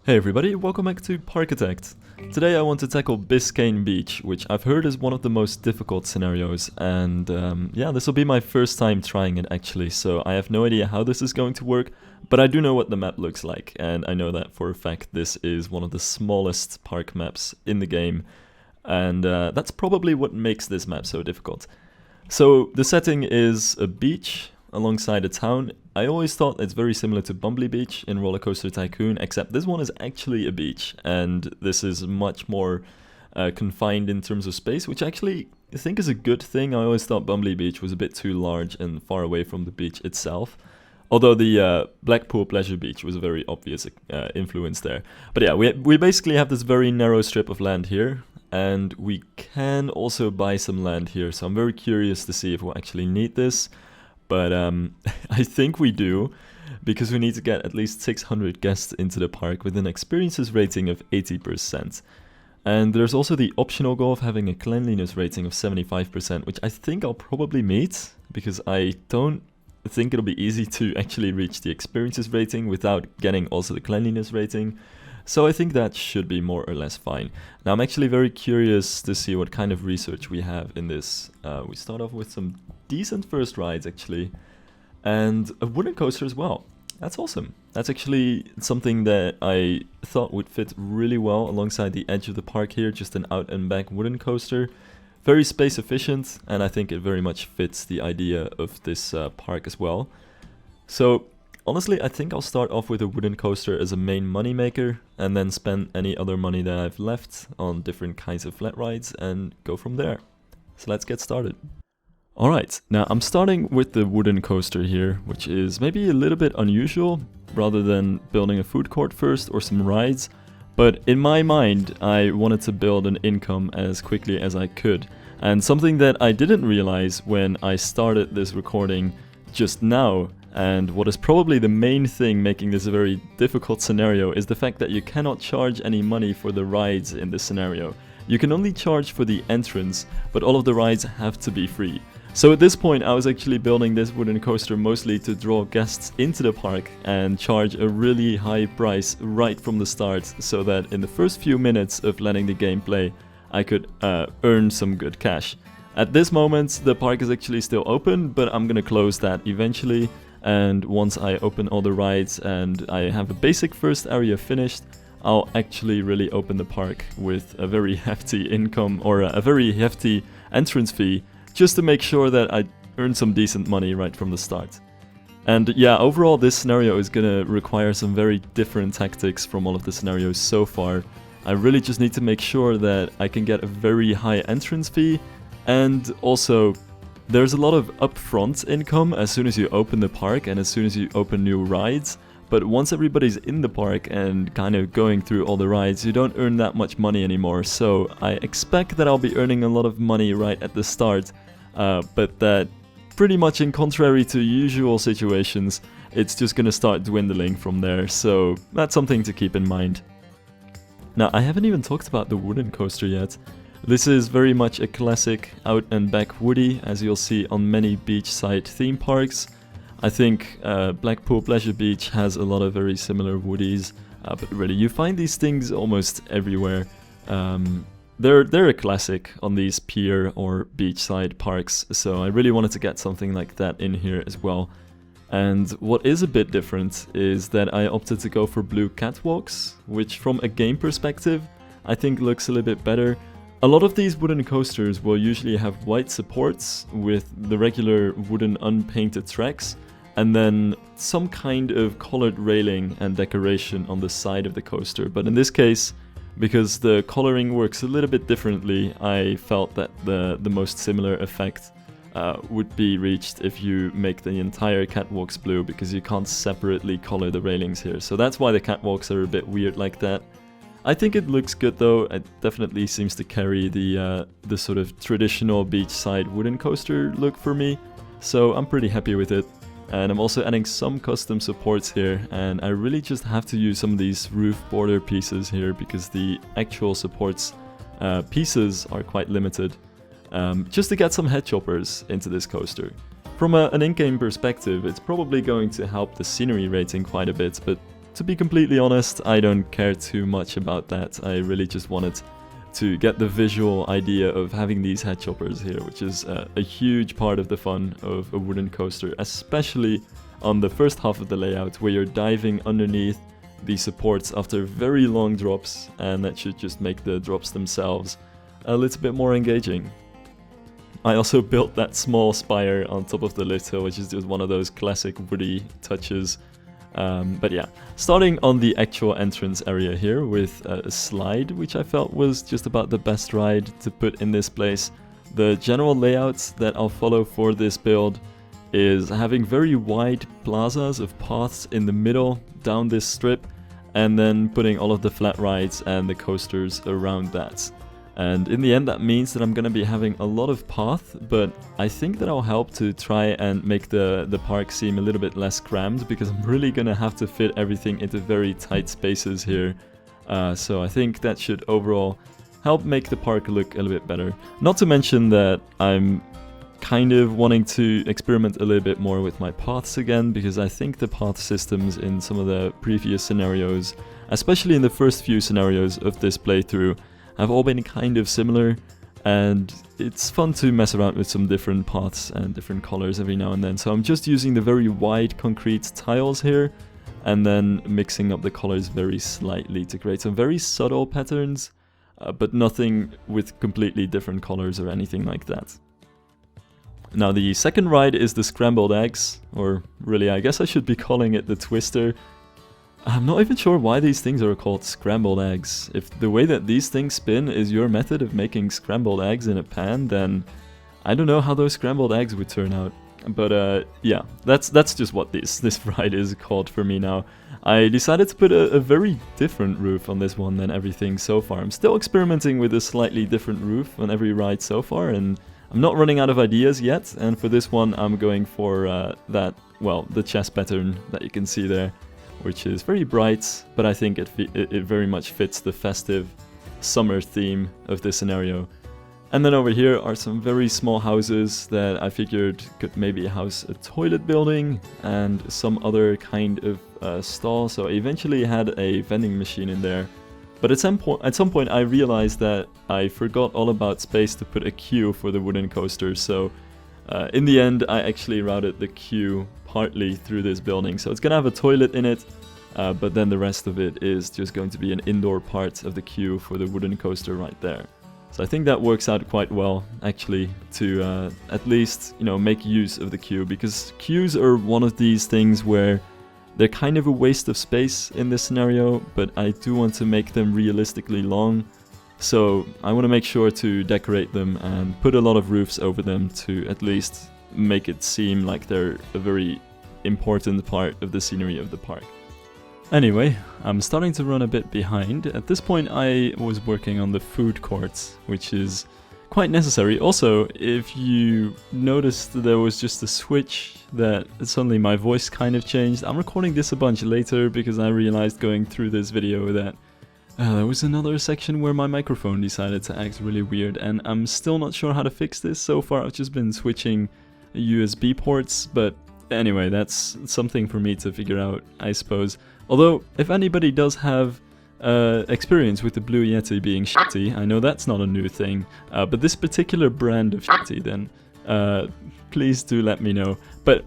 Hey everybody, welcome back to Parkitect. Today I want to tackle Biscayne Beach, which I've heard is one of the most difficult scenarios, and yeah, this will be my first time trying it actually, so I have no idea how this is going to work, but I do know what the map looks like, and I know that for a fact this is one of the smallest park maps in the game, and that's probably what makes this map so difficult. So the setting is a beach alongside a town. I always thought it's very similar to Bumblebee Beach in Roller Coaster Tycoon, except this one is actually a beach, and this is much more confined in terms of space, which actually I think is a good thing. I always thought Bumblebee Beach was a bit too large and far away from the beach itself, although the Blackpool Pleasure Beach was a very obvious influence there. But yeah, we basically have this very narrow strip of land here, and we can also buy some land here, so I'm very curious to see if we'll actually need this. But I think we do, because we need to get at least 600 guests into the park with an experiences rating of 80%. And there's also the optional goal of having a cleanliness rating of 75%, which I think I'll probably meet, because I don't think it'll be easy to actually reach the experiences rating without getting also the cleanliness rating. So I think that should be more or less fine. Now I'm actually very curious to see what kind of research we have in this. We start off with some decent first rides actually, and a wooden coaster as well. That's awesome. That's actually something that I thought would fit really well alongside the edge of the park here, just an out and back wooden coaster. Very space efficient, and I think it very much fits the idea of this park as well. So honestly, I think I'll start off with a wooden coaster as a main money maker, and then spend any other money that I've left on different kinds of flat rides and go from there. So let's get started. Alright, now I'm starting with the wooden coaster here, which is maybe a little bit unusual, rather than building a food court first or some rides, but in my mind I wanted to build an income as quickly as I could, and something that I didn't realize when I started this recording just now, and what is probably the main thing making this a very difficult scenario, is the fact that you cannot charge any money for the rides in this scenario. You can only charge for the entrance, but all of the rides have to be free. So at this point I was actually building this wooden coaster mostly to draw guests into the park and charge a really high price right from the start, so that in the first few minutes of letting the game play I could earn some good cash. At this moment the park is actually still open, but I'm gonna close that eventually, and once I open all the rides and I have a basic first area finished, I'll actually really open the park with a very hefty income, or a very hefty entrance fee, just to make sure that I earn some decent money right from the start. And yeah, overall this scenario is gonna require some very different tactics from all of the scenarios so far. I really just need to make sure that I can get a very high entrance fee, and also there's a lot of upfront income as soon as you open the park and as soon as you open new rides. But once everybody's in the park and kind of going through all the rides, you don't earn that much money anymore. So I expect that I'll be earning a lot of money right at the start, but that pretty much in contrary to usual situations, it's just gonna start dwindling from there. So that's something to keep in mind. Now I haven't even talked about the wooden coaster yet. This is very much a classic out and back woody, as you'll see on many beachside theme parks. I think Blackpool Pleasure Beach has a lot of very similar woodies, but really you find these things almost everywhere. They're a classic on these pier or beachside parks, so I really wanted to get something like that in here as well. And what is a bit different is that I opted to go for blue catwalks, which from a game perspective I think looks a little bit better. A lot of these wooden coasters will usually have white supports with the regular wooden unpainted tracks, and then some kind of colored railing and decoration on the side of the coaster. But in this case, because the coloring works a little bit differently, I felt that the most similar effect would be reached if you make the entire catwalks blue, because you can't separately color the railings here. So that's why the catwalks are a bit weird like that. I think it looks good though. It definitely seems to carry the sort of traditional beachside wooden coaster look for me, so I'm pretty happy with it. And I'm also adding some custom supports here, and I really just have to use some of these roof border pieces here because the actual supports pieces are quite limited, just to get some head choppers into this coaster. From an in-game perspective, it's probably going to help the scenery rating quite a bit, but to be completely honest, I don't care too much about that. I really just wanted to get the visual idea of having these head choppers here, which is a huge part of the fun of a wooden coaster, especially on the first half of the layout where you're diving underneath the supports after very long drops, and that should just make the drops themselves a little bit more engaging. I also built that small spire on top of the lift hill, which is just one of those classic woody touches. But yeah, starting on the actual entrance area here with a slide, which I felt was just about the best ride to put in this place. The general layout that I'll follow for this build is having very wide plazas of paths in the middle down this strip, and then putting all of the flat rides and the coasters around that. And in the end, that means that I'm going to be having a lot of path, but I think that I'll help to try and make the park seem a little bit less crammed, because I'm really going to have to fit everything into very tight spaces here. So I think that should overall help make the park look a little bit better. Not to mention that I'm kind of wanting to experiment a little bit more with my paths again, because I think the path systems in some of the previous scenarios, especially in the first few scenarios of this playthrough, have all been kind of similar, and it's fun to mess around with some different paths and different colors every now and then. So I'm just using the very wide concrete tiles here, and then mixing up the colors very slightly to create some very subtle patterns, but nothing with completely different colors or anything like that. Now the second ride is the scrambled eggs, or really I guess I should be calling it the twister. I'm not even sure why these things are called scrambled eggs. If the way that these things spin is your method of making scrambled eggs in a pan, then I don't know how those scrambled eggs would turn out. But yeah, that's just what this ride is called for me now. I decided to put a very different roof on this one than everything so far. I'm still experimenting with a slightly different roof on every ride so far, and I'm not running out of ideas yet. And for this one, I'm going for the chest pattern that you can see there, which is very bright, but I think it very much fits the festive summer theme of this scenario. And then over here are some very small houses that I figured could maybe house a toilet building and some other kind of stall. So I eventually had a vending machine in there, but at some point I realized that I forgot all about space to put a queue for the wooden coaster. So in the end, I actually routed the queue partly through this building. So it's going to have a toilet in it, but then the rest of it is just going to be an indoor part of the queue for the wooden coaster right there. So I think that works out quite well, actually, to at least, make use of the queue, because queues are one of these things where they're kind of a waste of space in this scenario, but I do want to make them realistically long. So I want to make sure to decorate them and put a lot of roofs over them to at least make it seem like they're a very important part of the scenery of the park. Anyway, I'm starting to run a bit behind. At this point I was working on the food court, which is quite necessary. Also, if you noticed, there was just a switch that suddenly my voice kind of changed. I'm recording this a bunch later because I realized going through this video that there was another section where my microphone decided to act really weird, and I'm still not sure how to fix this. So far I've just been switching USB ports, but anyway, that's something for me to figure out, I suppose. Although, if anybody does have experience with the Blue Yeti being shitty, I know that's not a new thing, but this particular brand of shitty, then please do let me know. But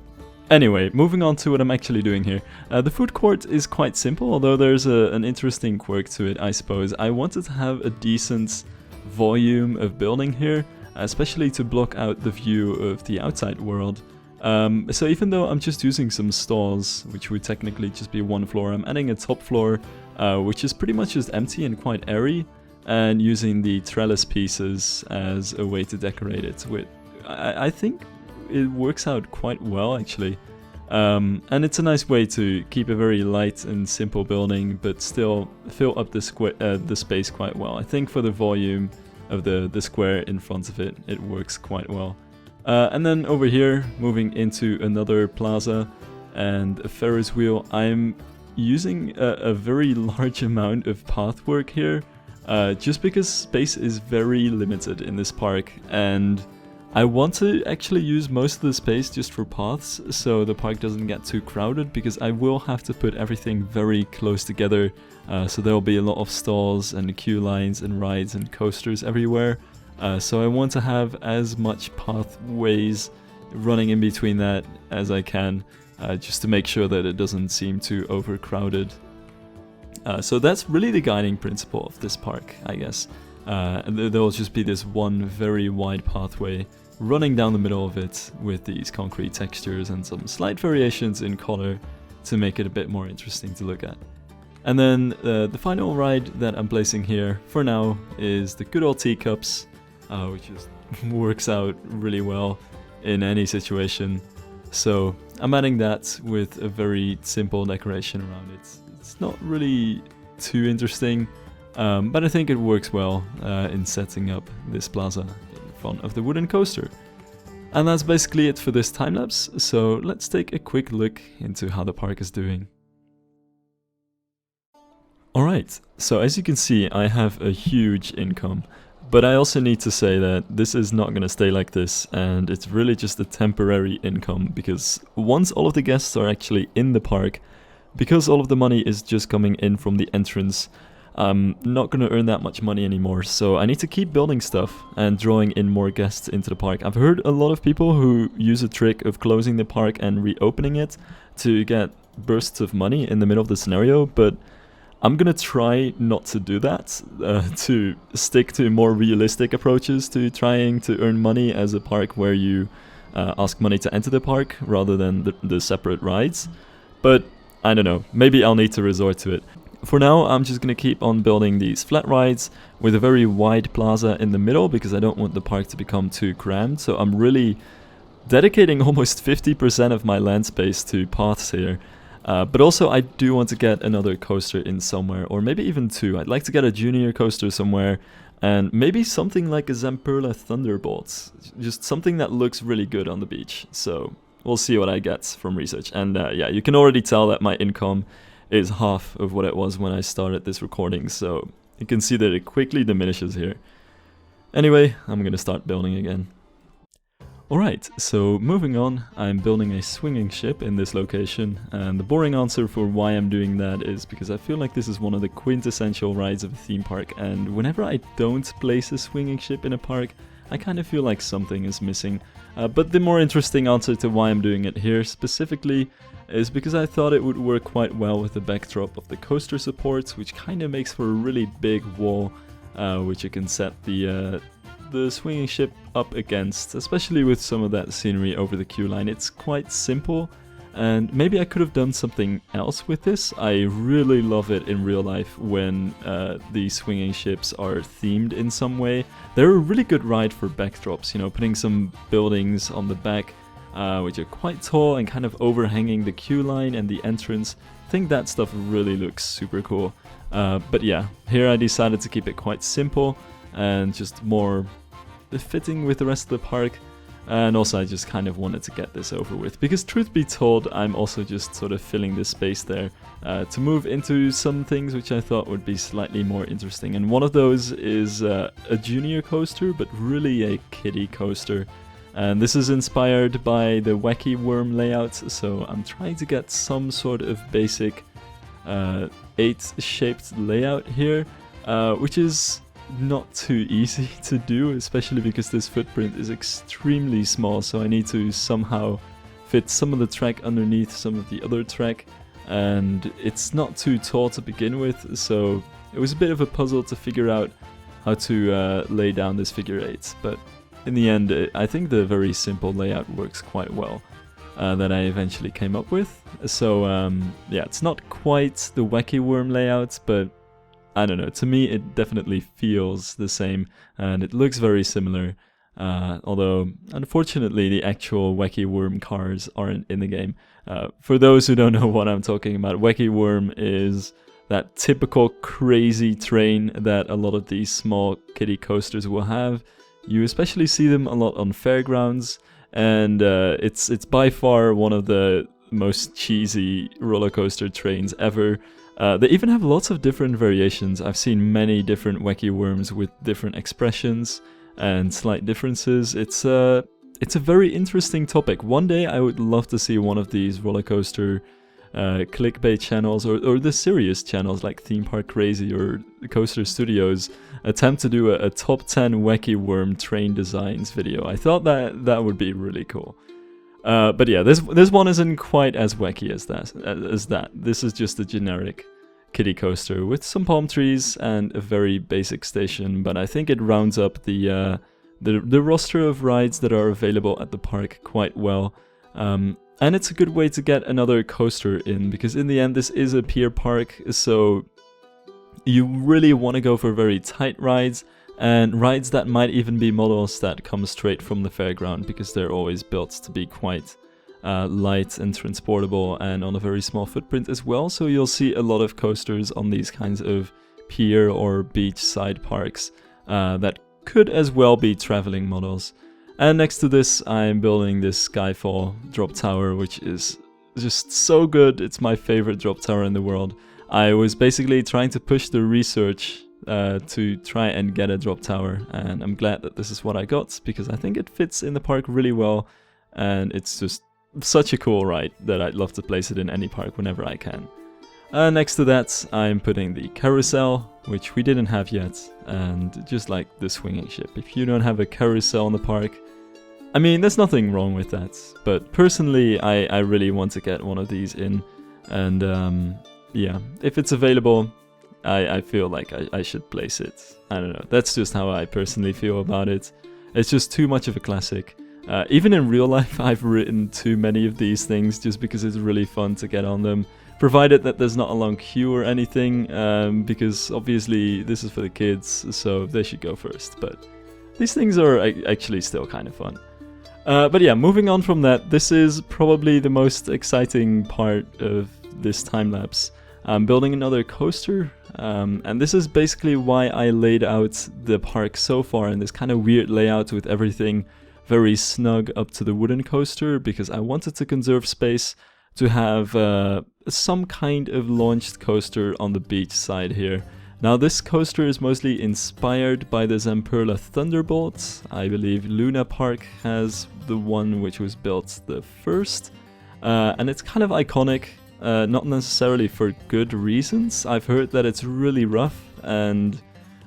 anyway, moving on to what I'm actually doing here. The food court is quite simple, although there's an interesting quirk to it, I suppose. I wanted to have a decent volume of building here, especially to block out the view of the outside world. So even though I'm just using some stalls, which would technically just be one floor, I'm adding a top floor, which is pretty much just empty and quite airy, and using the trellis pieces as a way to decorate it. I think it works out quite well, actually. And it's a nice way to keep a very light and simple building, but still fill up the space quite well. I think for the volume of the square in front of it, it works quite well. And then over here, moving into another plaza and a Ferris wheel, I'm using a very large amount of pathwork here, just because space is very limited in this park, and I want to actually use most of the space just for paths, so the park doesn't get too crowded, because I will have to put everything very close together, so there will be a lot of stalls and queue lines and rides and coasters everywhere. So I want to have as much pathways running in between that as I can, just to make sure that it doesn't seem too overcrowded. So that's really the guiding principle of this park, I guess. There will just be this one very wide pathway running down the middle of it with these concrete textures and some slight variations in color to make it a bit more interesting to look at. And then the final ride that I'm placing here for now is the good old teacups, which just works out really well in any situation. So I'm adding that with a very simple decoration around it. It's not really too interesting, but I think it works well in setting up this plaza in front of the wooden coaster. And that's basically it for this time-lapse, so let's take a quick look into how the park is doing. Alright, so as you can see, I have a huge income, but I also need to say that this is not going to stay like this, and it's really just a temporary income, because once all of the guests are actually in the park, because all of the money is just coming in from the entrance, I'm not going to earn that much money anymore, so I need to keep building stuff and drawing in more guests into the park. I've heard a lot of people who use a trick of closing the park and reopening it to get bursts of money in the middle of the scenario, but I'm gonna try not to do that, to stick to more realistic approaches to trying to earn money as a park where you ask money to enter the park rather than the separate rides. But I don't know, maybe I'll need to resort to it. For now, I'm just gonna keep on building these flat rides with a very wide plaza in the middle, because I don't want the park to become too crammed, so I'm really dedicating almost 50% of my land space to paths here. But also I do want to get another coaster in somewhere, or maybe even two. I'd like to get a junior coaster somewhere, and maybe something like a Zamperla Thunderbolt. Just something that looks really good on the beach. So we'll see what I get from research. And yeah, you can already tell that my income is half of what it was when I started this recording, so you can see that it quickly diminishes here. Anyway, I'm gonna start building again. Alright, so moving on, I'm building a swinging ship in this location, and the boring answer for why I'm doing that is because I feel like this is one of the quintessential rides of a theme park, and whenever I don't place a swinging ship in a park, I kind of feel like something is missing. But the more interesting answer to why I'm doing it here specifically is because I thought it would work quite well with the backdrop of the coaster supports, which kind of makes for a really big wall, which you can set the swinging ship up against, especially with some of that scenery over the queue line. It's quite simple, and maybe I could have done something else with this. I really love it in real life when the swinging ships are themed in some way. They're a really good ride for backdrops, you know, putting some buildings on the back, which are quite tall and kind of overhanging the queue line and the entrance. I think that stuff really looks super cool. But yeah, here I decided to keep it quite simple and just more fitting with the rest of the park, and also I just kind of wanted to get this over with, because truth be told, I'm also just sort of filling this space there to move into some things which I thought would be slightly more interesting, and one of those is a junior coaster, but really a kiddie coaster, and this is inspired by the Wacky Worm layout, so I'm trying to get some sort of basic 8-shaped layout here, which is not too easy to do, especially because this footprint is extremely small, so I need to somehow fit some of the track underneath some of the other track, and it's not too tall to begin with, so it was a bit of a puzzle to figure out how to lay down this figure 8, but in the end I think the very simple layout works quite well that I eventually came up with. So yeah, it's not quite the Wacky Worm layout, but I don't know, to me it definitely feels the same, and it looks very similar, although unfortunately the actual Wacky Worm cars aren't in the game. For those who don't know what I'm talking about, Wacky Worm is that typical crazy train that a lot of these small kiddie coasters will have. You especially see them a lot on fairgrounds, and it's by far one of the most cheesy roller coaster trains ever. They even have lots of different variations. I've seen many different Wacky Worms with different expressions, and slight differences. It's a very interesting topic. One day I would love to see one of these roller coaster clickbait channels or the serious channels like Theme Park Crazy or Coaster Studios attempt to do a top 10 wacky worm train designs video. I thought that would be really cool. But yeah, this one isn't quite as wacky as that. This is just a generic kiddie coaster with some palm trees and a very basic station, but I think it rounds up the roster of rides that are available at the park quite well. And it's a good way to get another coaster in, because in the end this is a pier park, so you really want to go for very tight rides, and rides that might even be models that come straight from the fairground, because they're always built to be quite light and transportable and on a very small footprint as well. So you'll see a lot of coasters on these kinds of pier or beachside parks that could as well be traveling models. And next to this I'm building this Skyfall drop tower, which is just so good. It's my favorite drop tower in the world. I was basically trying to push the research to try and get a drop tower, and I'm glad that this is what I got, because I think it fits in the park really well, and it's just such a cool ride that I'd love to place it in any park whenever I can. Next to that I'm putting the carousel, which we didn't have yet, and just like the swinging ship, if you don't have a carousel in the park, I mean, there's nothing wrong with that, but personally I really want to get one of these in, and yeah, if it's available, I feel like I should place it. I don't know, that's just how I personally feel about it. It's just too much of a classic. Even in real life I've written too many of these things just because it's really fun to get on them, provided that there's not a long queue or anything, because obviously this is for the kids, so they should go first, but these things are actually still kind of fun. But yeah, moving on from that, this is probably the most exciting part of this time-lapse. I'm building another coaster, and this is basically why I laid out the park so far in this kind of weird layout with everything very snug up to the wooden coaster, because I wanted to conserve space to have some kind of launched coaster on the beach side here. Now this coaster is mostly inspired by the Zamperla Thunderbolt. I believe Luna Park has the one which was built the first, and it's kind of iconic. Not necessarily for good reasons. I've heard that it's really rough and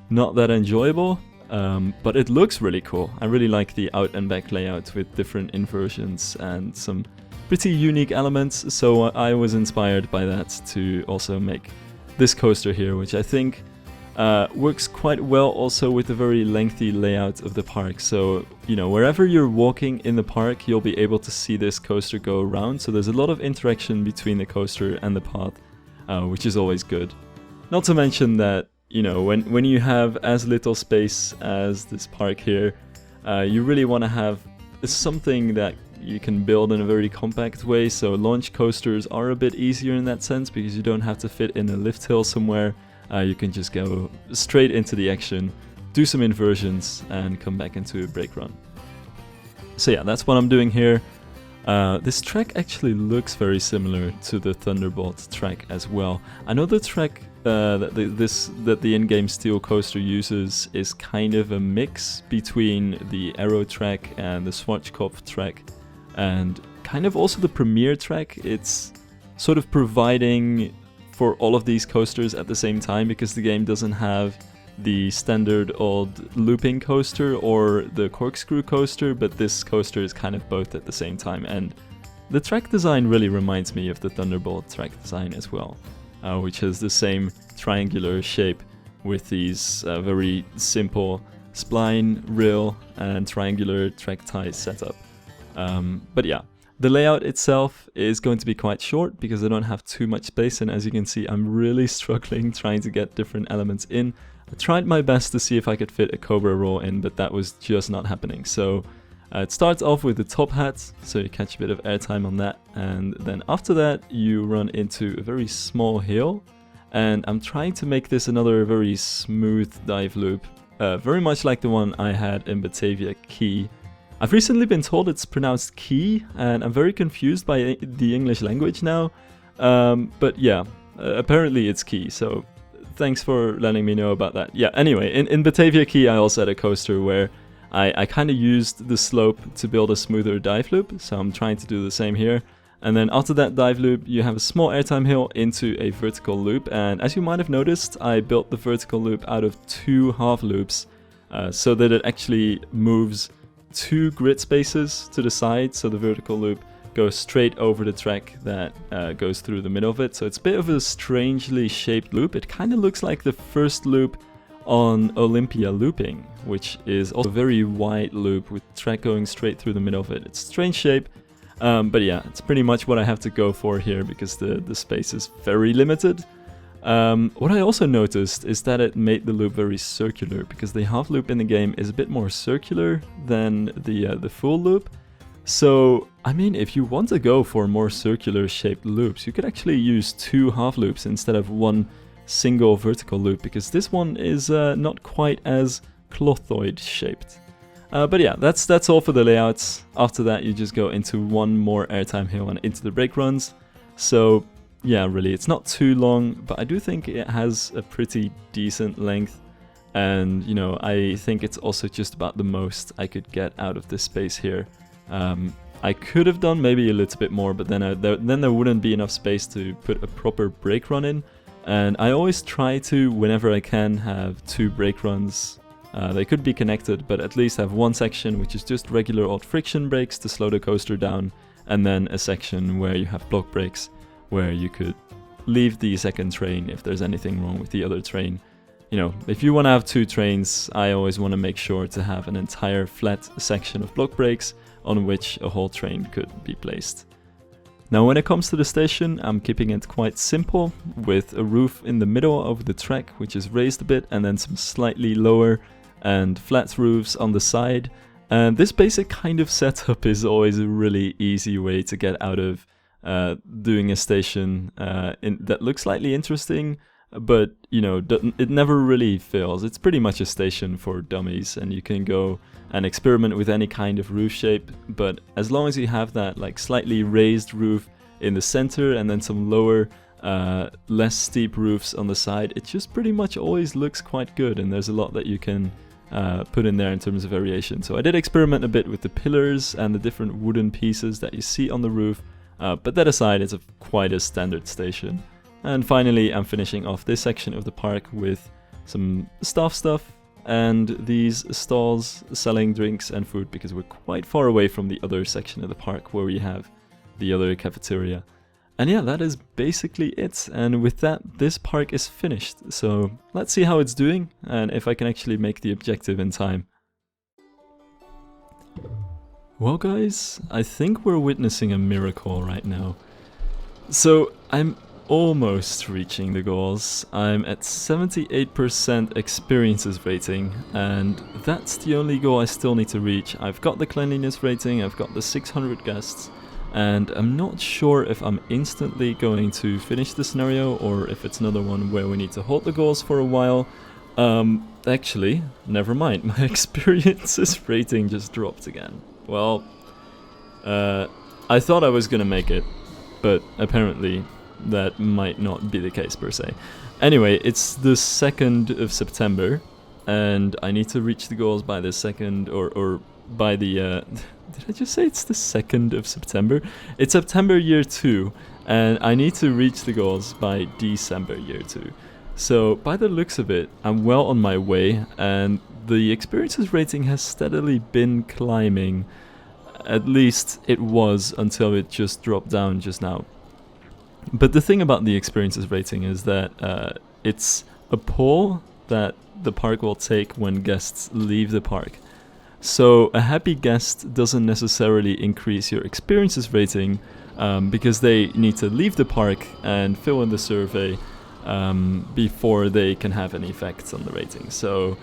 not that enjoyable, but it looks really cool. I really like the out and back layout with different inversions and some pretty unique elements, so I was inspired by that to also make this coaster here, which I think works quite well also with the very lengthy layout of the park. So, you know, wherever you're walking in the park, you'll be able to see this coaster go around. So there's a lot of interaction between the coaster and the path, which is always good. Not to mention that, you know, when you have as little space as this park here, you really want to have something that you can build in a very compact way. So launch coasters are a bit easier in that sense, because you don't have to fit in a lift hill somewhere. You can just go straight into the action, do some inversions, and come back into a brake run. So yeah, that's what I'm doing here. This track actually looks very similar to the Thunderbolt track as well. I know the track that the in-game steel coaster uses is kind of a mix between the Aero track and the Schwarzkopf track, and kind of also the Premier track. It's sort of providing for all of these coasters at the same time, because the game doesn't have the standard old looping coaster or the corkscrew coaster, but this coaster is kind of both at the same time. And the track design really reminds me of the Thunderbolt track design as well, which has the same triangular shape with these very simple spline, rail, and triangular track ties setup. But yeah, the layout itself is going to be quite short because I don't have too much space, and as you can see, I'm really struggling trying to get different elements in. I tried my best to see if I could fit a Cobra roll in, but that was just not happening. So it starts off with the top hat, so you catch a bit of airtime on that, and then after that you run into a very small hill, and I'm trying to make this another very smooth dive loop, very much like the one I had in Batavia Key. I've recently been told it's pronounced Key, and I'm very confused by the English language now, but yeah, apparently it's Key, so thanks for letting me know about that. Yeah, anyway, in Batavia Key I also had a coaster where I kind of used the slope to build a smoother dive loop, so I'm trying to do the same here. And then after that dive loop, you have a small airtime hill into a vertical loop. And as you might have noticed, I built the vertical loop out of 2 half loops so that it actually moves 2 grid spaces to the side. So the vertical loop goes straight over the track that goes through the middle of it. So it's a bit of a strangely shaped loop. It kind of looks like the first loop on Olympia looping, which is also a very wide loop with track going straight through the middle of it. It's a strange shape. But yeah, it's pretty much what I have to go for here because the space is very limited. What I also noticed is that it made the loop very circular because the half loop in the game is a bit more circular than the full loop. So, I mean, if you want to go for more circular shaped loops, you could actually use 2 half loops instead of 1 single vertical loop because this one is not quite as clothoid shaped. But yeah, that's all for the layouts. After that, you just go into 1 more airtime hill and into the brake runs. So yeah, really, it's not too long, but I do think it has a pretty decent length. And, you know, I think it's also just about the most I could get out of this space here. I could have done maybe a little bit more, but then there wouldn't be enough space to put a proper brake run in. And I always try to, whenever I can, have 2 brake runs. They could be connected, but at least have 1 section which is just regular old friction brakes to slow the coaster down, and then a section where you have block brakes, where you could leave the second train if there's anything wrong with the other train. You know, if you want to have 2 trains, I always want to make sure to have an entire flat section of block brakes on which a whole train could be placed. Now when it comes to the station, I'm keeping it quite simple, with a roof in the middle of the track which is raised a bit, and then some slightly lower and flat roofs on the side. And this basic kind of setup is always a really easy way to get out of doing a station that looks slightly interesting, but you know, it never really fails. It's pretty much a station for dummies, and you can go and experiment with any kind of roof shape, but as long as you have that like slightly raised roof in the center and then some lower less steep roofs on the side, it just pretty much always looks quite good, and there's a lot that you can put in there in terms of variation. So I did experiment a bit with the pillars and the different wooden pieces that you see on the roof, but that aside, it's quite a standard station. And finally, I'm finishing off this section of the park with some staff stuff and these stalls selling drinks and food, because we're quite far away from the other section of the park where we have the other cafeteria. And yeah, that is basically it. And with that, this park is finished. So let's see how it's doing and if I can actually make the objective in time. Well guys, I think we're witnessing a miracle right now. So I'm almost reaching the goals. I'm at 78% experiences rating, and that's the only goal I still need to reach. I've got the cleanliness rating, I've got the 600 guests, and I'm not sure if I'm instantly going to finish the scenario or if it's another one where we need to hold the goals for a while. Actually, never mind, my experiences rating just dropped again. Well, I thought I was gonna make it, but apparently that might not be the case per se. Anyway, it's the 2nd of September, and I need to reach the goals by the 2nd, or by the, did I just say it's the 2nd of September? It's September year 2, and I need to reach the goals by December year 2. So, by the looks of it, I'm well on my way, and the experiences rating has steadily been climbing. At least it was until it just dropped down just now. But the thing about the experiences rating is that it's a poll that the park will take when guests leave the park. So a happy guest doesn't necessarily increase your experiences rating because they need to leave the park and fill in the survey before they can have any effects on the rating. So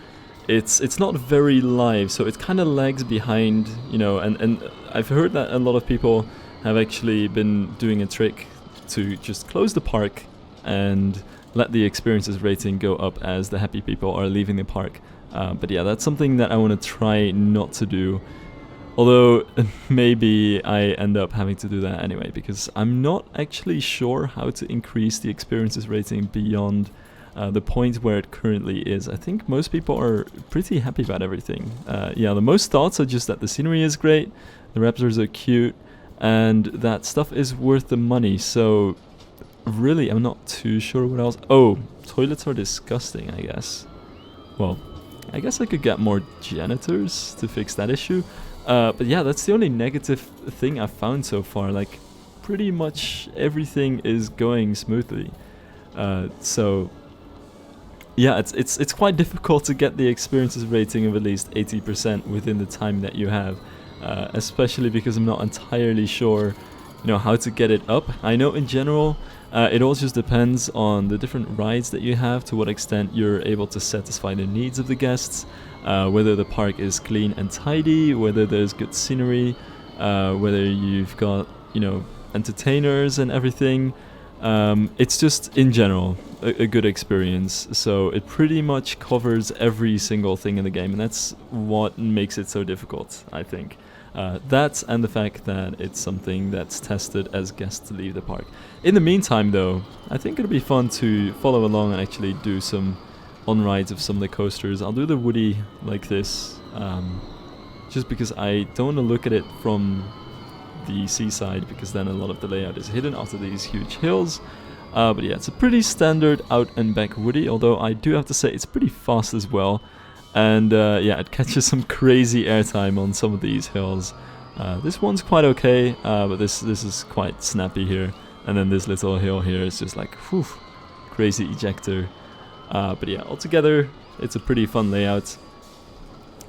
it's not very live, so it kind of lags behind, you know, and I've heard that a lot of people have actually been doing a trick to just close the park and let the experiences rating go up as the happy people are leaving the park. But yeah, that's something that I want to try not to do. Although maybe I end up having to do that anyway, because I'm not actually sure how to increase the experiences rating beyond the point where it currently is. I think most people are pretty happy about everything. Yeah, the most thoughts are just that the scenery is great, the raptors are cute, and that stuff is worth the money. So really, I'm not too sure what else. Oh, toilets are disgusting, I guess. Well, I guess I could get more janitors to fix that issue. But yeah, that's the only negative thing I've found so far. Like, pretty much everything is going smoothly. So yeah, it's quite difficult to get the experiences rating of at least 80% within the time that you have, especially because I'm not entirely sure, how to get it up. I know in general, it all just depends on the different rides that you have, to what extent you're able to satisfy the needs of the guests, whether the park is clean and tidy, whether there's good scenery, whether you've got, entertainers and everything. It's just in general a good experience, so it pretty much covers every single thing in the game, and that's what makes it so difficult, I think. That and the fact that it's something that's tested as guests leave the park. In the meantime though, I think it'll be fun to follow along and actually do some on-rides of some of the coasters. I'll do the Woody like this, just because I don't want to look at it from the Seaside, because then a lot of the layout is hidden after these huge hills. But yeah, it's a pretty standard out and back Woody, although I do have to say it's pretty fast as well. And yeah, it catches some crazy airtime on some of these hills. This one's quite okay, but this is quite snappy here. And then this little hill here is just like, whew, crazy ejector. But yeah, altogether, it's a pretty fun layout.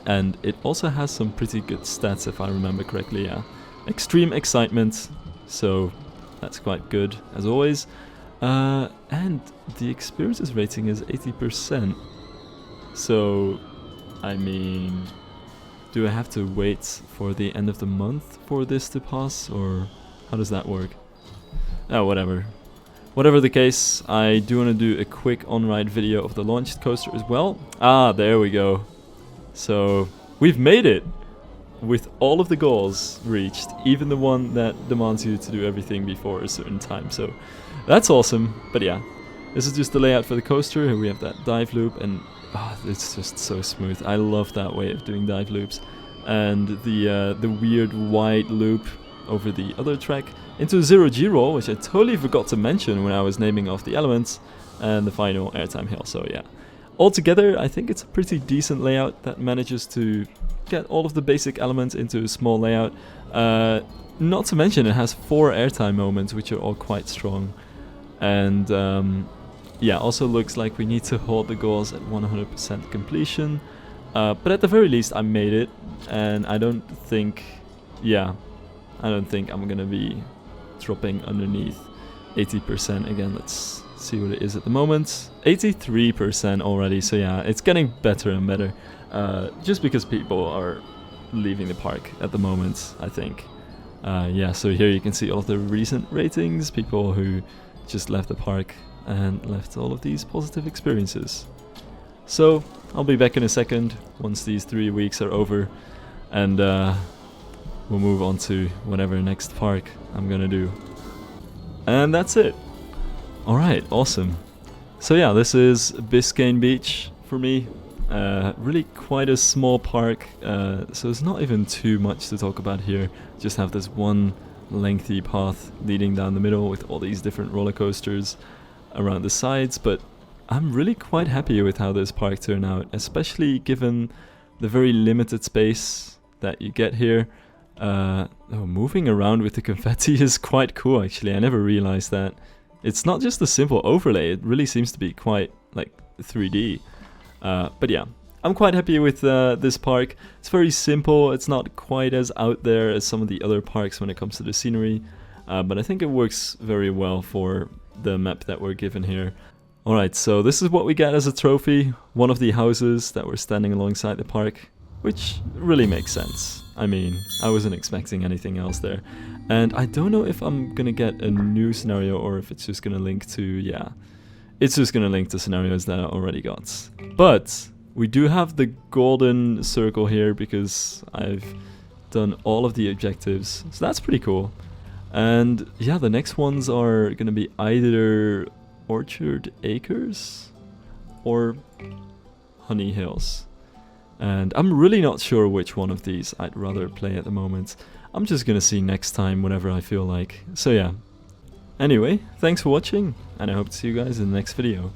And it also has some pretty good stats, if I remember correctly, yeah. Extreme excitement, so that's quite good, as always. And the experiences rating is 80%. So, I mean, do I have to wait for the end of the month for this to pass, or how does that work? Oh, whatever. Whatever the case, I do want to do a quick on-ride video of the launched coaster as well. Ah, there we go. So, we've made it! With all of the goals reached, even the one that demands you to do everything before a certain time. So, that's awesome. But yeah, this is just the layout for the coaster. Here we have that dive loop, and it's just so smooth. I love that way of doing dive loops. And the weird wide loop over the other track into a zero-G roll, which I totally forgot to mention when I was naming off the elements, and the final airtime hill. So yeah, altogether I think it's a pretty decent layout that manages to get all of the basic elements into a small layout. Not to mention it has 4 airtime moments, which are all quite strong. And yeah, also looks like we need to hold the goals at 100% completion. But at the very least I made it, and I don't think I'm gonna be dropping underneath 80% again. Let's see what it is at the moment. 83% already, so yeah, it's getting better and better. Just because people are leaving the park at the moment, I think. Yeah, so here you can see all of the recent ratings, people who just left the park and left all of these positive experiences. So, I'll be back in a second once these 3 weeks are over, and we'll move on to whatever next park I'm gonna do. And that's it! Alright, awesome. So yeah, this is Biscayne Beach for me. Really quite a small park, so there's not even too much to talk about here. Just have this one lengthy path leading down the middle with all these different roller coasters around the sides, but I'm really quite happy with how this park turned out, especially given the very limited space that you get here. Moving around with the confetti is quite cool, actually. I never realized that. It's not just a simple overlay, it really seems to be quite like 3D. But yeah, I'm quite happy with this park. It's very simple, it's not quite as out there as some of the other parks when it comes to the scenery, but I think it works very well for the map that we're given here. Alright, so this is what we get as a trophy, one of the houses that were standing alongside the park, which really makes sense. I mean, I wasn't expecting anything else there. And I don't know if I'm gonna get a new scenario or if it's just gonna link to, yeah, it's just gonna link to scenarios that I already got. But we do have the golden circle here because I've done all of the objectives, so that's pretty cool. And yeah, the next ones are gonna be either Orchard Acres or Honey Hills. And I'm really not sure which one of these I'd rather play at the moment. I'm just gonna see next time whenever I feel like. So yeah. Anyway, thanks for watching, and I hope to see you guys in the next video.